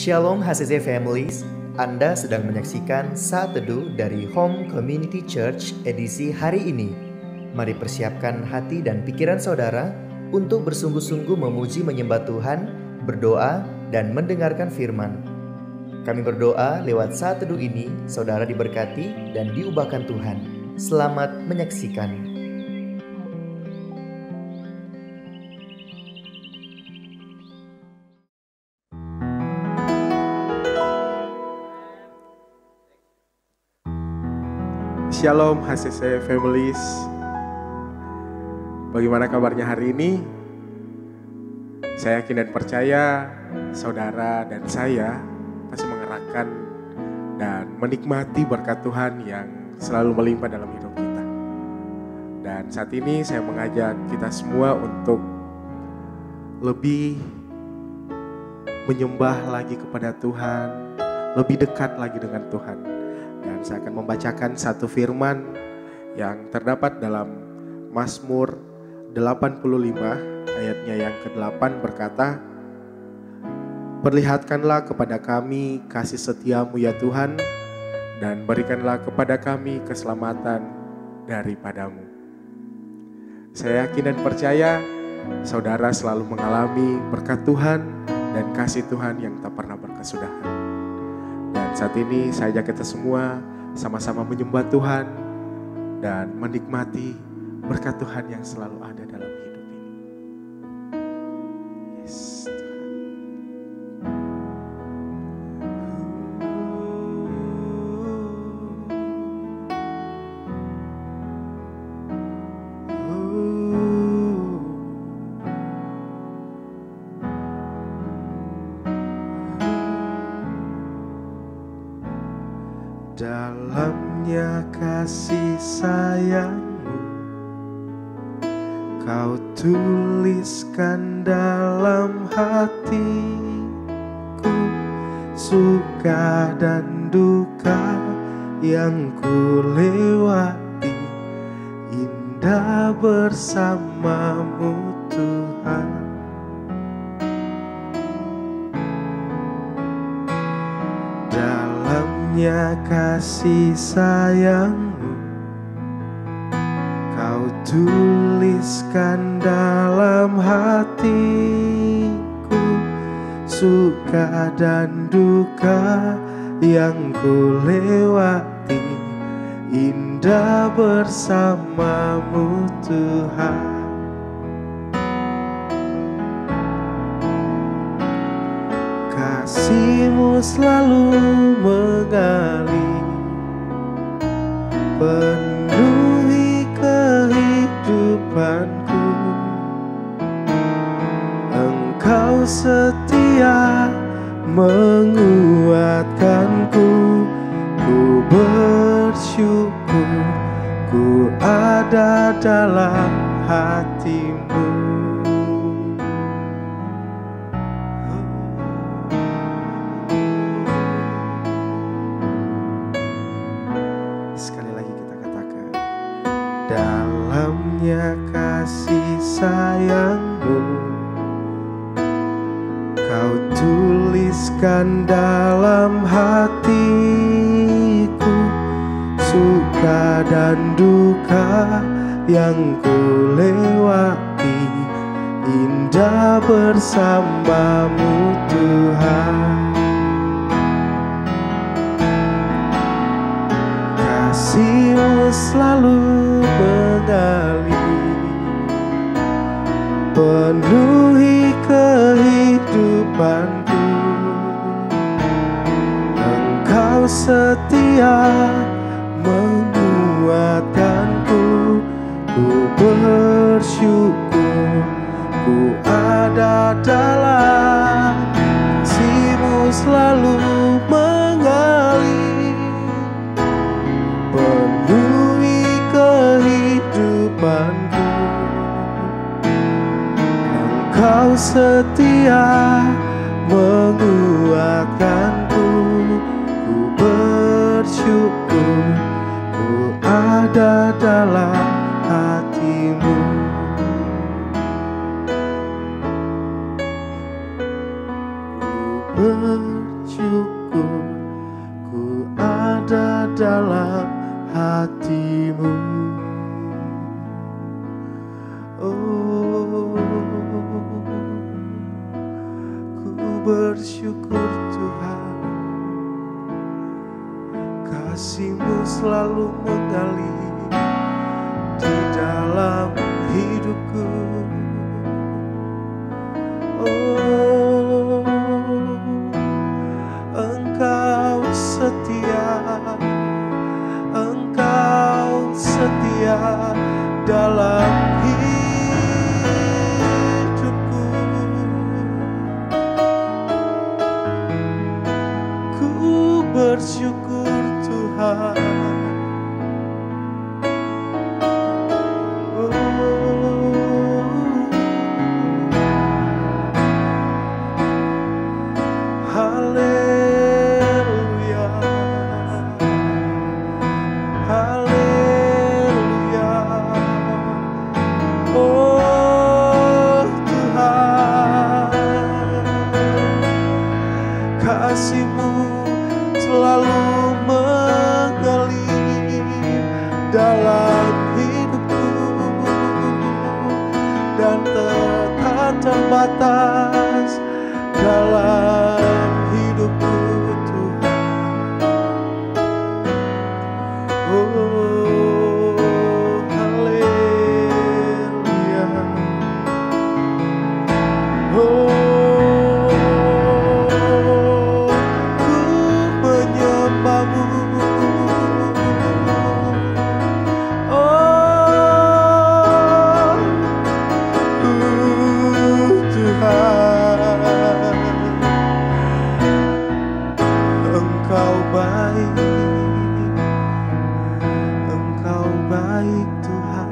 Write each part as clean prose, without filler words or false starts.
Shalom HCC Families, Anda sedang menyaksikan Saat Teduh dari Home Community Church edisi hari ini. Mari persiapkan hati dan pikiran saudara untuk bersungguh-sungguh memuji menyembah Tuhan, berdoa, dan mendengarkan firman. Kami berdoa lewat Saat Teduh ini, saudara diberkati dan diubahkan Tuhan. Selamat menyaksikan. Shalom HCC Families. Bagaimana kabarnya hari ini? Saya yakin dan percaya saudara dan saya pasti mengerahkan dan menikmati berkat Tuhan yang selalu melimpah dalam hidup kita. Dan saat ini saya mengajak kita semua untuk lebih menyembah lagi kepada Tuhan, lebih dekat lagi dengan Tuhan. Dan saya akan membacakan satu firman yang terdapat dalam Mazmur 85 ayatnya yang ke-8 berkata, "Perlihatkanlah kepada kami kasih setiamu ya Tuhan, dan berikanlah kepada kami keselamatan daripadamu." Saya yakin dan percaya saudara selalu mengalami berkat Tuhan dan kasih Tuhan yang tak pernah berkesudahan. Dan saat ini saya ajak kita semua sama-sama menyembah Tuhan dan menikmati berkat Tuhan yang selalu ada dalam hidup ini. Yes, dalamnya kasih sayangmu Kau tuliskan dalam hatiku, suka dan duka yang ku lewati, indah bersamamu Tuhan. Dalamnya kasih sayangmu Kau tuliskan dalam hatiku, suka dan duka yang ku lewati, indah bersamamu Tuhan. Kasih-Mu selalu mengalir, penuhi kehidupanku. Engkau setia menguatkanku, ku bersyukur, ku ada dalam hati-Mu. Dalamnya kasih sayangmu Kau tuliskan dalam hatiku, suka dan duka yang ku lewati, indah bersamamu Tuhan. Kasih-Mu selalu mengalir, penuhi kehidupanku. Engkau setia menguatkanku, ku bersyukur, ku ada dalam kasih-Mu selalu mengalir, penuhi kehidupanku. Engkau setia menguatkanku, ku bersyukur, ku ada dalam hati-Mu. Ku bersyukur Tuhan, kasih-Mu selalu mengalir di dalam hidupku. Oh, Engkau setia dalam hidupku. Ku bersyukur Tuhan. Kasih-Mu selalu mengalir dalam hidupku dan tak terbatas dalam hidupku Tuhan. Oh, haleluya. Oh, Engkau baik Tuhan.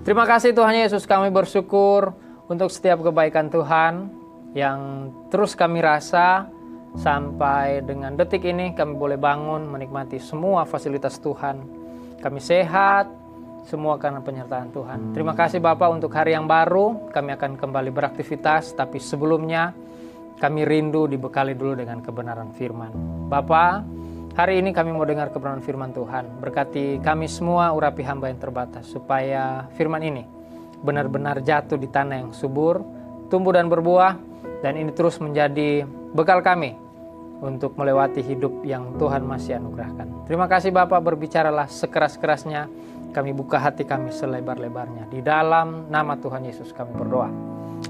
Terima kasih Tuhan Yesus, kami bersyukur untuk setiap kebaikan Tuhan yang terus kami rasa sampai dengan detik ini. Kami boleh bangun menikmati semua fasilitas Tuhan. Kami sehat, semua karena penyertaan Tuhan. Terima kasih Bapak untuk hari yang baru. Kami akan kembali beraktivitas, tapi sebelumnya kami rindu dibekali dulu dengan kebenaran firman. Bapak, hari ini kami mau dengar kebenaran firman Tuhan. Berkati kami semua, urapi hamba yang terbatas, supaya firman ini benar-benar jatuh di tanah yang subur, tumbuh dan berbuah, dan ini terus menjadi bekal kami untuk melewati hidup yang Tuhan masih anugerahkan. Terima kasih Bapak, berbicaralah sekeras-kerasnya. Kami buka hati kami selebar-lebarnya. Di dalam nama Tuhan Yesus kami berdoa.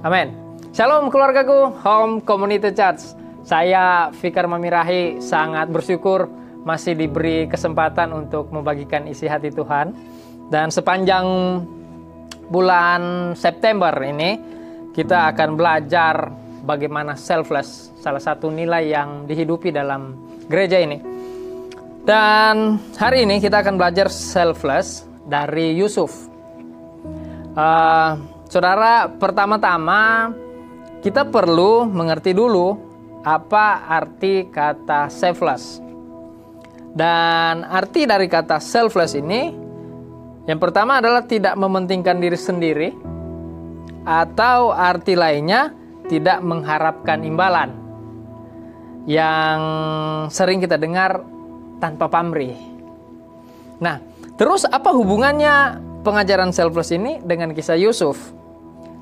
Amin. Shalom keluargaku, Home Community Church. Saya Fikar Mamirahi sangat bersyukur masih diberi kesempatan untuk membagikan isi hati Tuhan. Dan sepanjang bulan September ini kita akan belajar bagaimana selfless, salah satu nilai yang dihidupi dalam gereja ini. Dan hari ini kita akan belajar selfless dari Yusuf. Saudara, pertama-tama kita perlu mengerti dulu apa arti kata selfless. Dan arti dari kata selfless ini, yang pertama adalah tidak mementingkan diri sendiri, atau arti lainnya tidak mengharapkan imbalan, yang sering kita dengar tanpa pamrih. Nah, terus apa hubungannya pengajaran selfless ini dengan kisah Yusuf?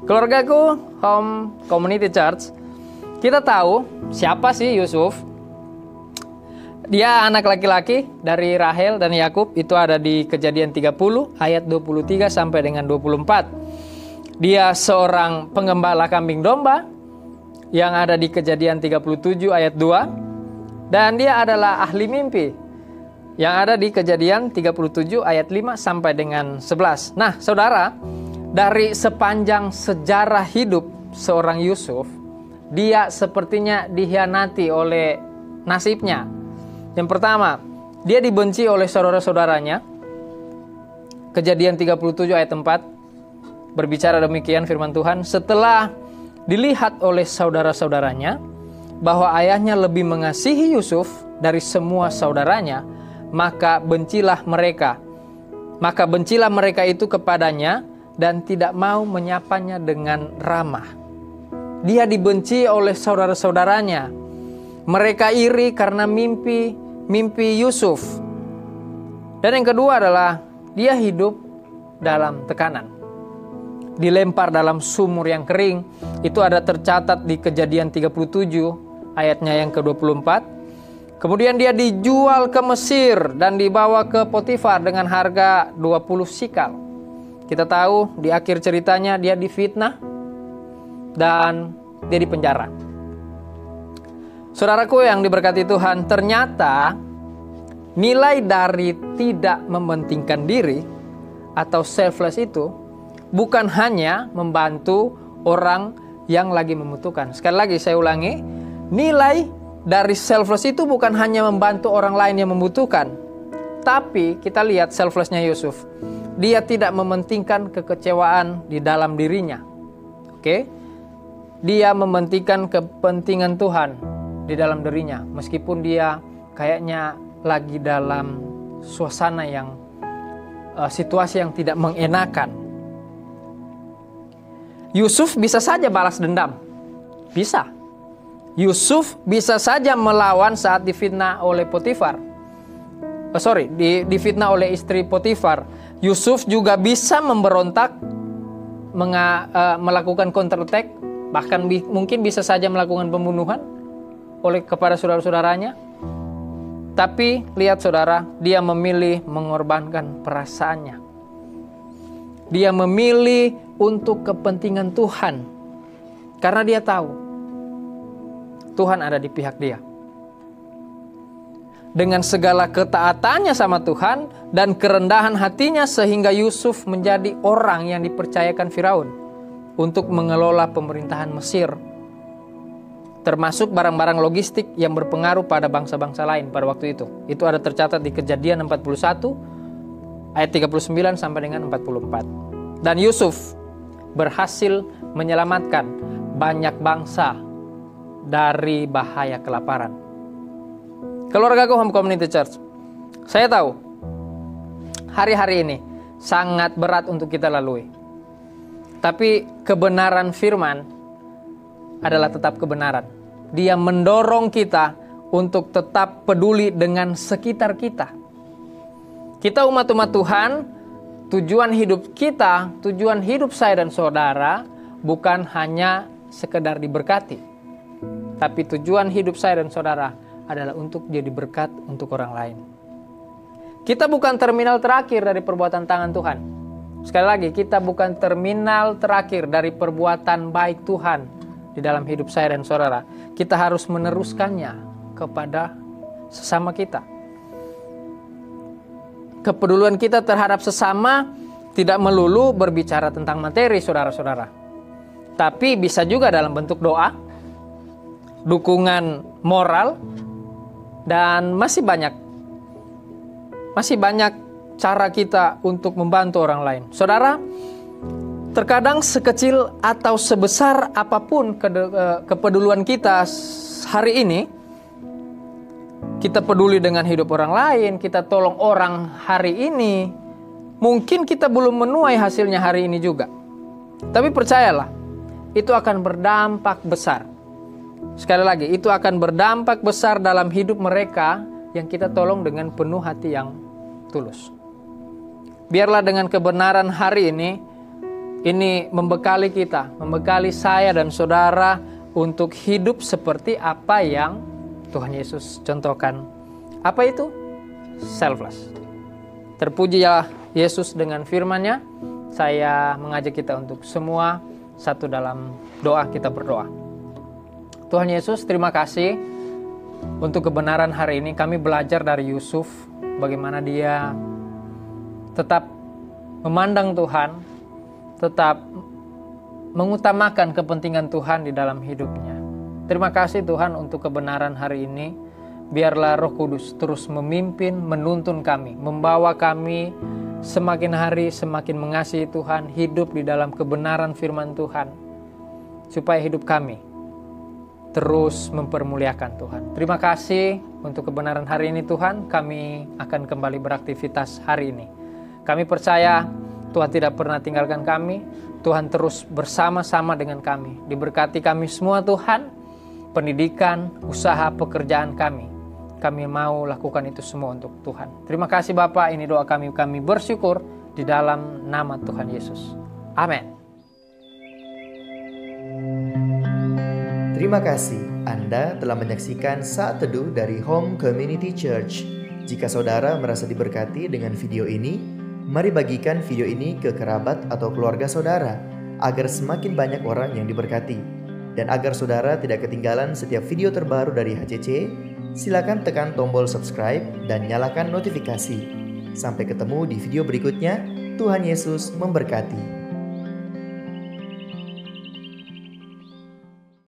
Keluargaku, Home Community Church, kita tahu siapa sih Yusuf. Dia anak laki-laki dari Rahel dan Yakub. Itu ada di Kejadian 30 ayat 23 sampai dengan 24. Dia seorang penggembala kambing domba yang ada di Kejadian 37 ayat 2. Dan dia adalah ahli mimpi yang ada di Kejadian 37 ayat 5 sampai dengan 11. Nah, saudara, dari sepanjang sejarah hidup seorang Yusuf, dia sepertinya dikhianati oleh nasibnya. Yang pertama, dia dibenci oleh saudara-saudaranya. Kejadian 37 ayat 4 berbicara demikian firman Tuhan. Setelah dilihat oleh saudara-saudaranya bahwa ayahnya lebih mengasihi Yusuf dari semua saudaranya, maka bencilah mereka itu kepadanya dan tidak mau menyapanya dengan ramah. Dia dibenci oleh saudara-saudaranya. Mereka iri karena mimpi mimpi Yusuf. Dan yang kedua adalah dia hidup dalam tekanan. Dilempar dalam sumur yang kering. Itu ada tercatat di Kejadian 37 ayatnya yang ke-24. Kemudian dia dijual ke Mesir dan dibawa ke Potifar dengan harga 20 sikal. Kita tahu di akhir ceritanya dia difitnah dan dia dipenjara. Saudaraku yang diberkati Tuhan, ternyata nilai dari tidak mementingkan diri atau selfless itu bukan hanya membantu orang yang lagi membutuhkan. Sekali lagi saya ulangi, nilai dari selfless itu bukan hanya membantu orang lain yang membutuhkan. Tapi kita lihat selflessnya Yusuf. Dia tidak mementingkan kekecewaan di dalam dirinya. Oke? Dia mementingkan kepentingan Tuhan di dalam dirinya. Meskipun dia kayaknya lagi dalam suasana yang situasi yang tidak mengenakan. Yusuf bisa saja balas dendam. Bisa. Yusuf bisa saja melawan saat difitnah oleh Potifar. Difitnah oleh istri Potifar. Yusuf juga bisa memberontak, melakukan counter attack, bahkan mungkin bisa saja melakukan pembunuhan kepada saudara-saudaranya. Tapi lihat saudara, dia memilih mengorbankan perasaannya. Dia memilih untuk kepentingan Tuhan. Karena dia tahu Tuhan ada di pihak dia. Dengan segala ketaatannya sama Tuhan dan kerendahan hatinya sehingga Yusuf menjadi orang yang dipercayakan Firaun untuk mengelola pemerintahan Mesir. Termasuk barang-barang logistik yang berpengaruh pada bangsa-bangsa lain pada waktu itu. Itu ada tercatat di Kejadian 41 ayat 39 sampai dengan 44. Dan Yusuf berhasil menyelamatkan banyak bangsa dari bahaya kelaparan. Keluargaku Home Community Church, saya tahu hari-hari ini sangat berat untuk kita lalui. Tapi kebenaran firman adalah tetap kebenaran. Dia mendorong kita untuk tetap peduli dengan sekitar kita. Kita umat-umat Tuhan, tujuan hidup kita, tujuan hidup saya dan saudara bukan hanya sekedar diberkati. Tapi tujuan hidup saya dan saudara adalah untuk jadi berkat untuk orang lain. Kita bukan terminal terakhir dari perbuatan tangan Tuhan. Sekali lagi, kita bukan terminal terakhir dari perbuatan baik Tuhan di dalam hidup saya dan saudara. Kita harus meneruskannya kepada sesama kita. Kepedulian kita terhadap sesama tidak melulu berbicara tentang materi, saudara-saudara. Tapi bisa juga dalam bentuk doa, dukungan moral, dan masih banyak cara kita untuk membantu orang lain. Saudara, terkadang sekecil atau sebesar apapun kepedulian kita hari ini, kita peduli dengan hidup orang lain, kita tolong orang hari ini, mungkin kita belum menuai hasilnya hari ini juga. Tapi percayalah, itu akan berdampak besar. Sekali lagi, itu akan berdampak besar dalam hidup mereka yang kita tolong dengan penuh hati yang tulus. Biarlah dengan kebenaran hari ini membekali kita, membekali saya dan saudara untuk hidup seperti apa yang Tuhan Yesus contohkan. Apa itu? Selfless. Terpujilah Yesus dengan firman-Nya. Saya mengajak kita untuk semua satu dalam doa, kita berdoa. Tuhan Yesus, terima kasih untuk kebenaran hari ini. Kami belajar dari Yusuf, bagaimana dia tetap memandang Tuhan, tetap mengutamakan kepentingan Tuhan di dalam hidupnya. Terima kasih Tuhan untuk kebenaran hari ini. Biarlah Roh Kudus terus memimpin, menuntun kami, membawa kami semakin hari semakin mengasihi Tuhan, hidup di dalam kebenaran firman Tuhan, supaya hidup kami terus mempermuliakan Tuhan. Terima kasih untuk kebenaran hari ini Tuhan. Kami akan kembali beraktivitas hari ini. Kami percaya Tuhan tidak pernah tinggalkan kami. Tuhan terus bersama-sama dengan kami. Diberkati kami semua Tuhan. Pendidikan, usaha, pekerjaan kami. kami mau lakukan itu semua untuk Tuhan. Terima kasih Bapak, ini doa kami bersyukur di dalam nama Tuhan Yesus. Amin. Terima kasih Anda telah menyaksikan Saat Teduh dari Home Community Church. Jika saudara merasa diberkati dengan video ini, mari bagikan video ini ke kerabat atau keluarga saudara, agar semakin banyak orang yang diberkati. Dan agar saudara tidak ketinggalan setiap video terbaru dari HCC, silakan tekan tombol subscribe dan nyalakan notifikasi. Sampai ketemu di video berikutnya. Tuhan Yesus memberkati.